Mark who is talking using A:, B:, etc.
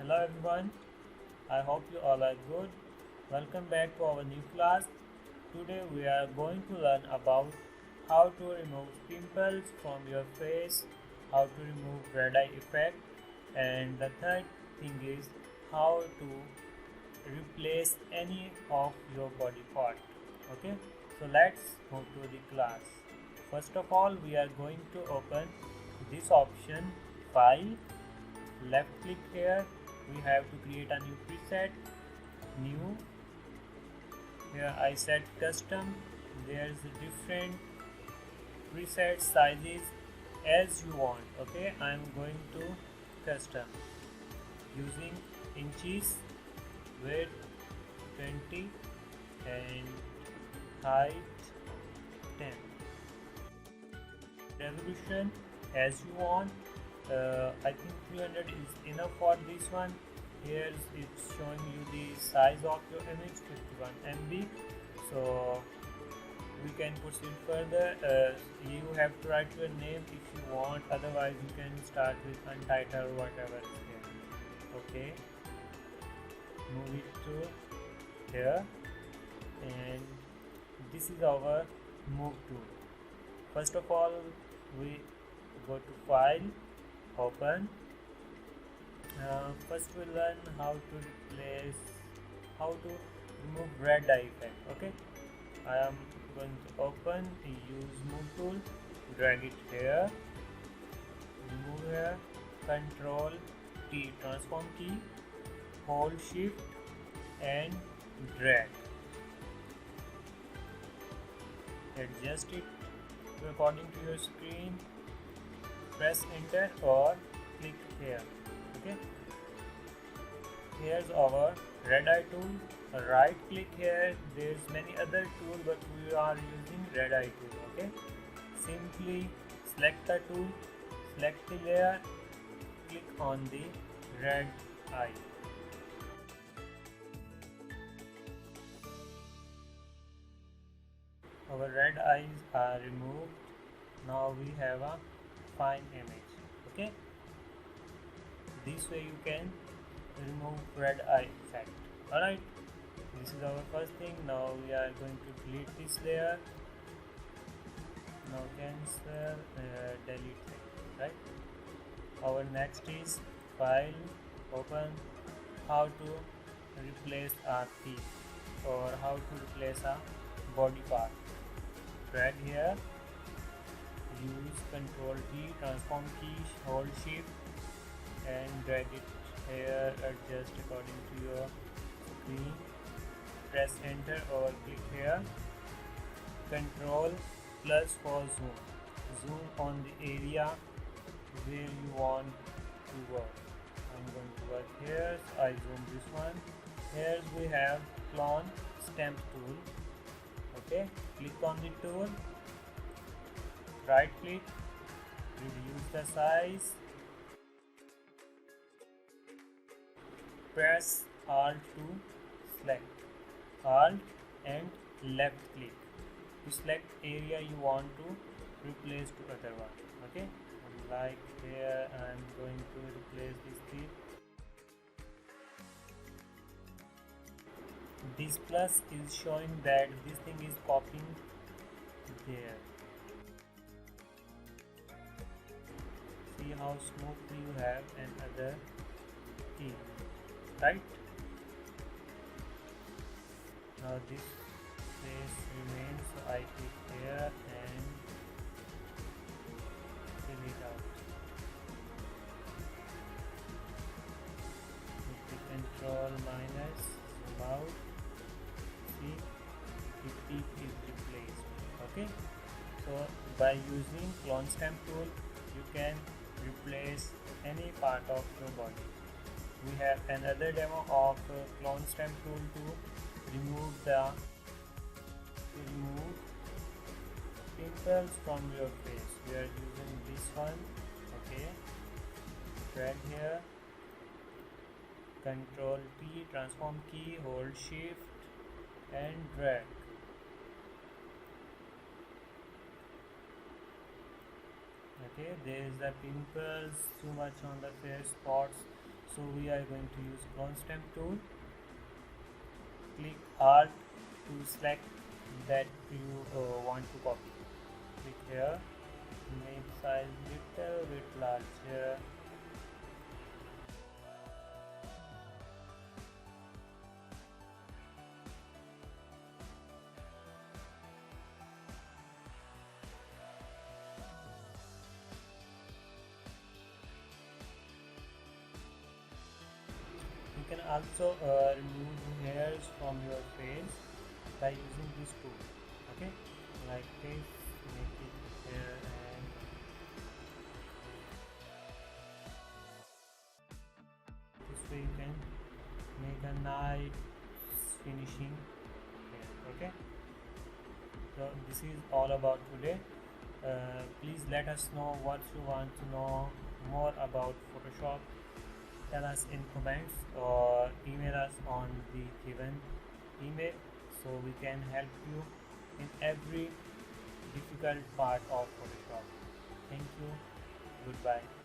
A: Hello everyone, I hope you all are good. Welcome back to our new class. Today we are going to learn about how to remove pimples from your face, how to remove red eye effect, and the third thing is how to replace any of your body part. Okay, so let's move to the class. First of all, we are going to open this option file, left click here. We have to create a new preset, new. Here I set custom. There's different preset sizes as you want. Okay, I'm going to custom using inches, width 20 and height 10. Resolution as you want. I think 300 is enough for this one. Here it's showing you the size of your image, 51 MB. So we can proceed further. You have to write your name if you want, otherwise you can start with untitled whatever is here. Okay, move it to here, and this is our move tool. First of all, we go to file, open. First we learn how to remove red eye effect. Okay, I am going to open, use move tool, drag it here, remove here, control T transform key, hold shift and drag, adjust it according to your screen, press enter or click here. Okay, here's our red eye tool. Right click here. There's many other tools, but we are using red eye tool. Okay, simply select the tool, select the layer, click on the red eye. Our red eyes are removed. Now we have a fine image. Okay, this way you can remove red eye effect. Alright, this is our first thing. Now we are going to delete this layer. Now cancel, delete it. Right, our next is file, open, how to replace a teeth or how to replace a body part. Drag here, use Ctrl T transform key, hold shift and drag it here, adjust according to your screen, press enter or click here, Ctrl plus for zoom on the area where you want to work. I'm going to work here, so I zoom this one. Here we have clone stamp tool. Okay, click on the tool, right click, reduce the size, press Alt to select, Alt and left click to select area you want to replace to other one. Okay, like here I'm going to replace this teeth. This plus is showing that this thing is copying there. See how smoothly you have another teeth, right? Now this face remains, so I click here and fill it out. With the control minus, zoom out. See, the teeth is replaced. Okay, so by using clone stamp tool you can replace any part of your body. We have another demo of clone stamp tool to remove pimples from your face. We are using this one. Okay, drag here, Ctrl T transform key, hold shift and drag. Okay, there is the pimples too much on the face spots, So we are going to use clone stamp tool. Click Alt to select that you want to copy. Click here, make size little bit larger. You can also remove hairs from your face by using this tool. Okay, like this, make it here, and this way you can make a nice finishing here. Okay, so this is all about today. Please let us know what you want to know more about Photoshop. Tell us in comments or email us on the given email so we can help you in every difficult part of Photoshop. Thank you. Goodbye.